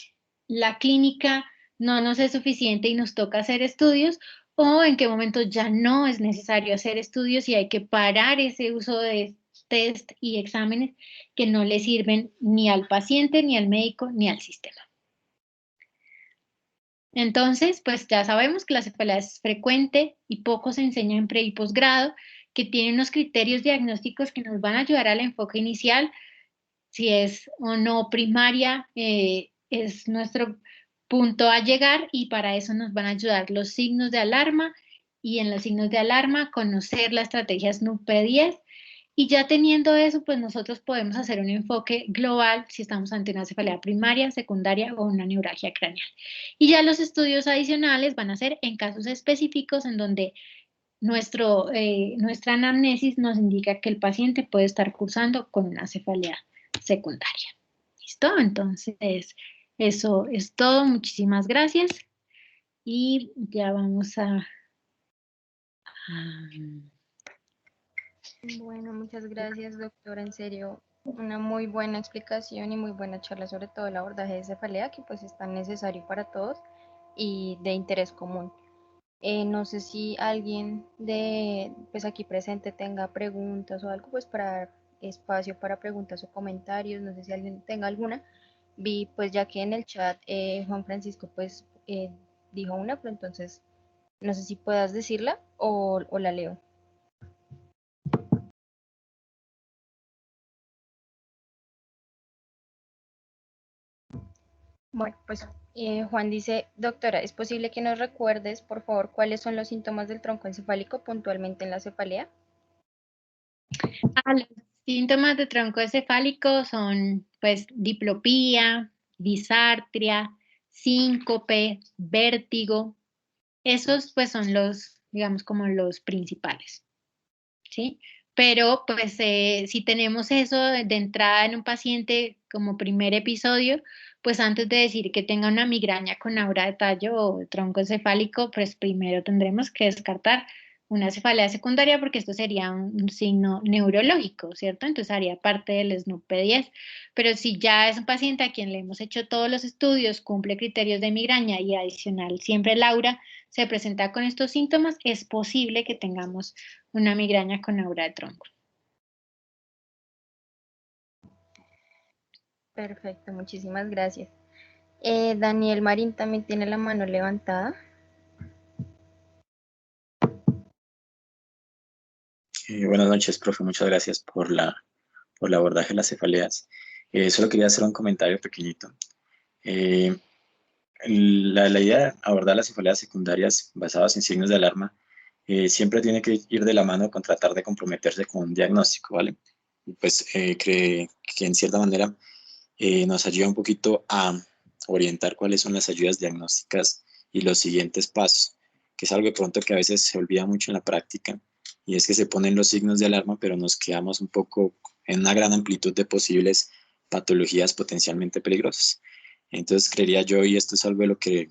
la clínica no nos es suficiente y nos toca hacer estudios o en qué momento ya no es necesario hacer estudios y hay que parar ese uso de test y exámenes que no le sirven ni al paciente, ni al médico, ni al sistema. Entonces, pues ya sabemos que la cefalea es frecuente y poco se enseña en pre y posgrado, que tiene unos criterios diagnósticos que nos van a ayudar al enfoque inicial, si es o no primaria, es nuestro punto a llegar y para eso nos van a ayudar los signos de alarma y en los signos de alarma conocer la estrategia SNUP-P10 y ya teniendo eso, pues nosotros podemos hacer un enfoque global si estamos ante una cefalea primaria, secundaria o una neuralgia craneal. Y ya los estudios adicionales van a ser en casos específicos en donde nuestra anamnesis nos indica que el paciente puede estar cursando con una cefalea secundaria. ¿Listo? Entonces, eso es todo. Muchísimas gracias. Y ya vamos a Bueno, muchas gracias, doctora. En serio, una muy buena explicación y muy buena charla sobre todo el abordaje de cefalea, que pues es tan necesario para todos y de interés común. No sé si alguien de pues aquí presente tenga preguntas o algo, pues para dar espacio para preguntas o comentarios. No sé si alguien tenga alguna. Vi pues ya que en el chat Juan Francisco pues dijo una, pero entonces no sé si puedas decirla o la leo. Bueno, pues Juan dice, doctora, ¿es posible que nos recuerdes, por favor, cuáles son los síntomas del tronco encefálico puntualmente en la cefalea? los síntomas de tronco encefálico son pues diplopía, disartria, síncope, vértigo. Esos pues son los, digamos, como los principales, ¿sí? Pero pues si tenemos eso de entrada en un paciente como primer episodio, pues antes de decir que tenga una migraña con aura de tallo o tronco encefálico, pues primero tendremos que descartar una cefalea secundaria porque esto sería un signo neurológico, ¿cierto? Entonces haría parte del SNUP-P10. Pero si ya es un paciente a quien le hemos hecho todos los estudios, cumple criterios de migraña y adicional siempre el aura se presenta con estos síntomas, es posible que tengamos una migraña con aura de tronco. Perfecto, muchísimas gracias. Daniel Marín también tiene la mano levantada. Buenas noches, profe. Muchas gracias por el abordaje de las cefaleas. Solo quería hacer un comentario pequeñito. Eh, la idea de abordar las cefaleas secundarias basadas en signos de alarma siempre tiene que ir de la mano con tratar de comprometerse con un diagnóstico, ¿vale? Y pues que en cierta manera nos ayuda un poquito a orientar cuáles son las ayudas diagnósticas y los siguientes pasos, que es algo de pronto que a veces se olvida mucho en la práctica, y es que se ponen los signos de alarma, pero nos quedamos un poco en una gran amplitud de posibles patologías potencialmente peligrosas. Entonces, creería yo, y esto es algo de lo que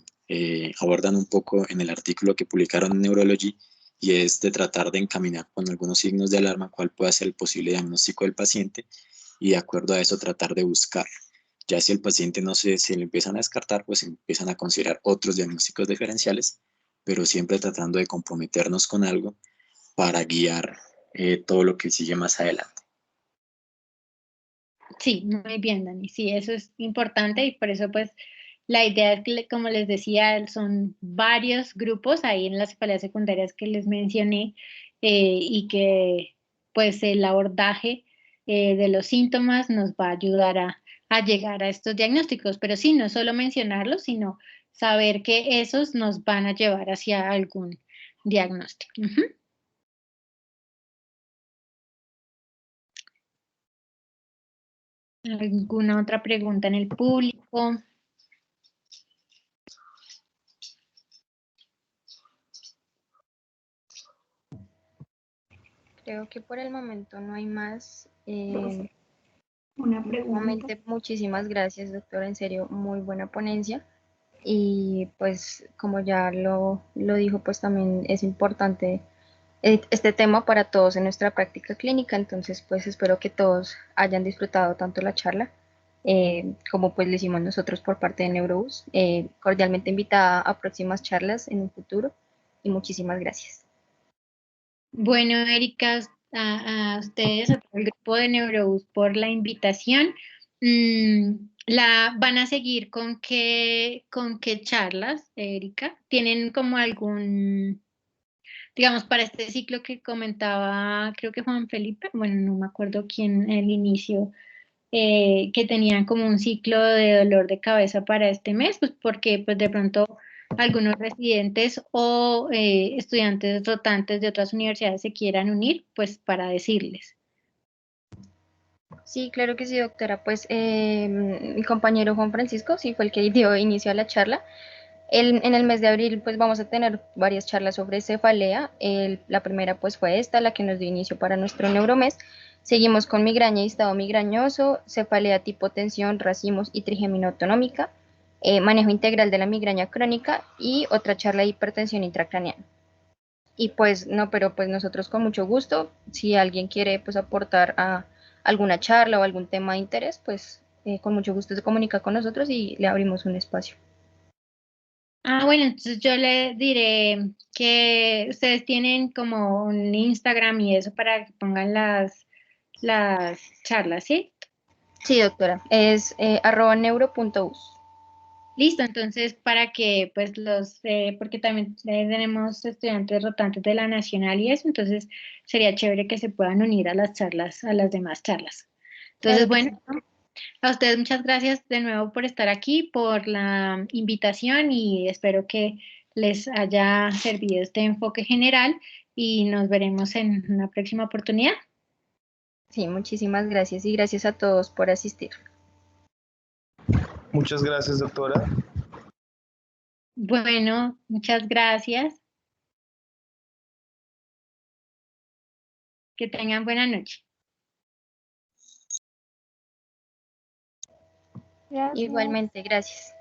abordan un poco en el artículo que publicaron en Neurology, y es de tratar de encaminar con algunos signos de alarma cuál puede ser el posible diagnóstico del paciente y de acuerdo a eso tratar de buscar. Ya si el paciente no se le empiezan a descartar, pues empiezan a considerar otros diagnósticos diferenciales, pero siempre tratando de comprometernos con algo para guiar todo lo que sigue más adelante. Sí, muy bien, Dani. Sí, eso es importante y por eso pues la idea es que, como les decía, son varios grupos ahí en las cefaleas secundarias que les mencioné y que pues el abordaje de los síntomas nos va a ayudar a llegar a estos diagnósticos. Pero sí, no solo mencionarlos, sino saber que esos nos van a llevar hacia algún diagnóstico. ¿Alguna otra pregunta en el público? Creo que por el momento no hay más. Una pregunta. Nuevamente, muchísimas gracias, doctora. En serio, muy buena ponencia. Y pues como ya lo dijo, pues también es importante este tema para todos en nuestra práctica clínica. Entonces, pues espero que todos hayan disfrutado tanto la charla como pues lo hicimos nosotros por parte de Neurobus. Cordialmente invitada a próximas charlas en un futuro y muchísimas gracias. Bueno, Erika, a ustedes, a todo el grupo de Neurobus por la invitación. ¿Van a seguir con qué charlas, Erika? ¿Tienen como algún, digamos, para este ciclo que comentaba, creo que Juan Felipe, bueno, no me acuerdo quién el inicio, que tenían como un ciclo de dolor de cabeza para este mes, pues porque pues de pronto algunos residentes o estudiantes rotantes de otras universidades se quieran unir, pues para decirles. Sí, claro que sí, doctora. Pues mi compañero Juan Francisco sí fue el que dio inicio a la charla. En el mes de abril pues vamos a tener varias charlas sobre cefalea. La primera pues fue esta, la que nos dio inicio para nuestro neuromes. Seguimos con migraña y estado migrañoso, cefalea tipo tensión, racimos y trigemina autonómica, manejo integral de la migraña crónica y otra charla de hipertensión intracraneal. Y pues no, pero pues nosotros con mucho gusto, si alguien quiere pues aportar a alguna charla o algún tema de interés, pues con mucho gusto se comunica con nosotros y le abrimos un espacio. Ah, bueno, entonces yo le diré que ustedes tienen como un Instagram y eso para que pongan las charlas, ¿sí? Sí, doctora, es @neuro.us. Listo, entonces para que pues porque también tenemos estudiantes rotantes de la Nacional y eso, entonces sería chévere que se puedan unir a las charlas, a las demás charlas. Entonces, Claro que sí. bueno, a ustedes muchas gracias de nuevo por estar aquí, por la invitación y espero que les haya servido este enfoque general y nos veremos en una próxima oportunidad. Sí, muchísimas gracias y gracias a todos por asistir. Muchas gracias, doctora. Bueno, muchas gracias. Que tengan buena noche. Igualmente, gracias.